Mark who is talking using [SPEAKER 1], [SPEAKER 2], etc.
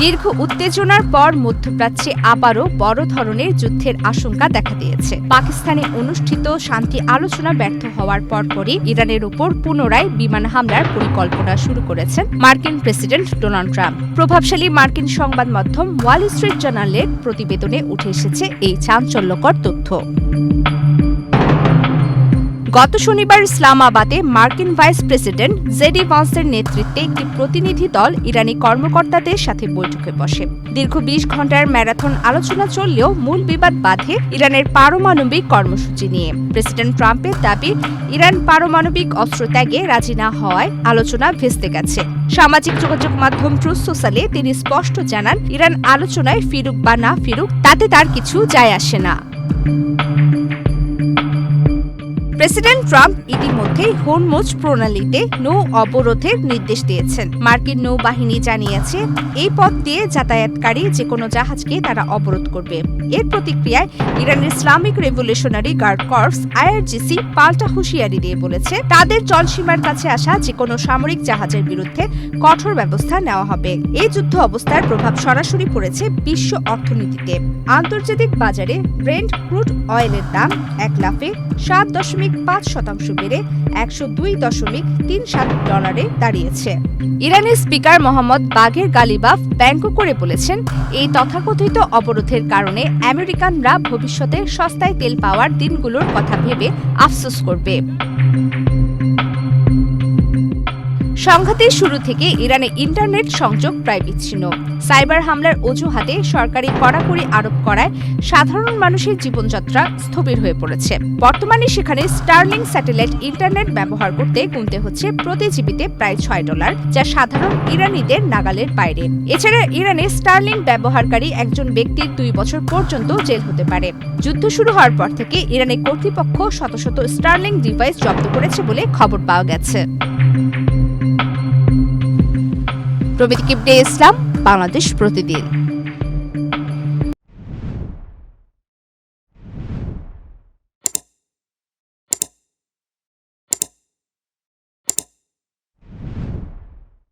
[SPEAKER 1] দীর্ঘ উত্তেজনার পর মধ্যপ্রাচ্যে আবারও বড় ধরনের যুদ্ধের আশঙ্কা দেখা দিয়েছে। পাকিস্তানে অনুষ্ঠিত শান্তি আলোচনা ব্যর্থ হওয়ার পরপরই ইরানের উপর পুনরায় বিমান হামলার পরিকল্পনা শুরু করেছেন মার্কিন প্রেসিডেন্ট ডোনাল্ড ট্রাম্প। প্রভাবশালী মার্কিন সংবাদ মাধ্যম ওয়াল স্ট্রিট জার্নালের প্রতিবেদনে উঠে এসেছে এই চাঞ্চল্যকর তথ্য। গত শনিবার ইসলামাবাদে মার্কিন ভাইস প্রেসিডেন্ট জেডি ভান্সের নেতৃত্বে একটি প্রতিনিধি দল ইরানি কর্মকর্তাদের সাথে বৈঠকে বসে। দীর্ঘ ২০ ঘণ্টার ম্যারাথন আলোচনা চললেও মূল বিবাদ বাধে ইরানের পারমাণবিক কর্মসূচি নিয়ে। প্রেসিডেন্ট ট্রাম্পের দাবি, ইরান পারমাণবিক অস্ত্র ত্যাগে রাজি না হওয়ায় আলোচনা ভেস্তে গেছে। সামাজিক যোগাযোগ মাধ্যম ট্রুথ সোশ্যালে তিনি স্পষ্ট জানান, ইরান আলোচনায় ফিরুক বা না ফিরুক তাতে তার কিছু যায় আসে না। প্রেসিডেন্ট ট্রাম্প ইতিমধ্যেই হরমুজ প্রণালীতে নৌ অবরোধের নির্দেশ দিয়েছেন। মার্কিন নৌবাহিনী জানিয়েছে, এই পথ দিয়ে যাতায়াতকারী যে কোনো জাহাজকে তারা অবরোধ করবে। এর প্রতিক্রিয়ায় ইরানের Islamic revolutionary guard corps IRGC পাল্টা হুঁশিয়ারি দিয়ে বলেছে, তাদের জলসীমার কাছে আসা যে কোনো সামরিক জাহাজের বিরুদ্ধে কঠোর ব্যবস্থা নেওয়া হবে। এই যুদ্ধ অবস্থার প্রভাব সরাসরি পড়েছে বিশ্ব অর্থনীতিতে। আন্তর্জাতিক বাজারে ব্রেন্ট ক্রুড অয়েলের দাম এক লাফে 7.5% বেড়ে 102.37 ডলারে দাঁড়িয়েছে। ইরানের স্পিকার মোহাম্মদ বাগের গালিবাফ ব্যঙ্গ করে বলেছেন, এই তথাকথিত অবরোধের কারণে আমেরিকানরা ভবিষ্যতে সস্তায় তেল পাওয়ার দিনগুলোর কথা ভেবে আফসোস করবে। সংঘাতের শুরু থেকে ইরানে ইন্টারনেট সংযোগ প্রায় বিচ্ছিন্ন। সাইবার হামলার অজুহাতে সরকারি কড়াকড়ি আরোপ করায় সাধারণ মানুষের জীবনযাত্রা স্থবির হয়ে পড়েছে। বর্তমানে সেখানে স্টারলিং স্যাটেলাইট ইন্টারনেট ব্যবহার করতে গুনতে হচ্ছে প্রতি জিবিতে প্রায় $6, যা সাধারণ ইরানিদের নাগালের বাইরে। এছাড়া ইরানে স্টারলিং ব্যবহারকারী একজন ব্যক্তির 2 বছর পর্যন্ত জেল হতে পারে। যুদ্ধ শুরু হওয়ার পর থেকে ইরানের কর্তৃপক্ষ শত শত স্টারলিং ডিভাইস জব্দ করেছে বলে খবর পাওয়া গেছে। প্রবীর কিবনে ইসলাম, বাংলাদেশ প্রতিদিন।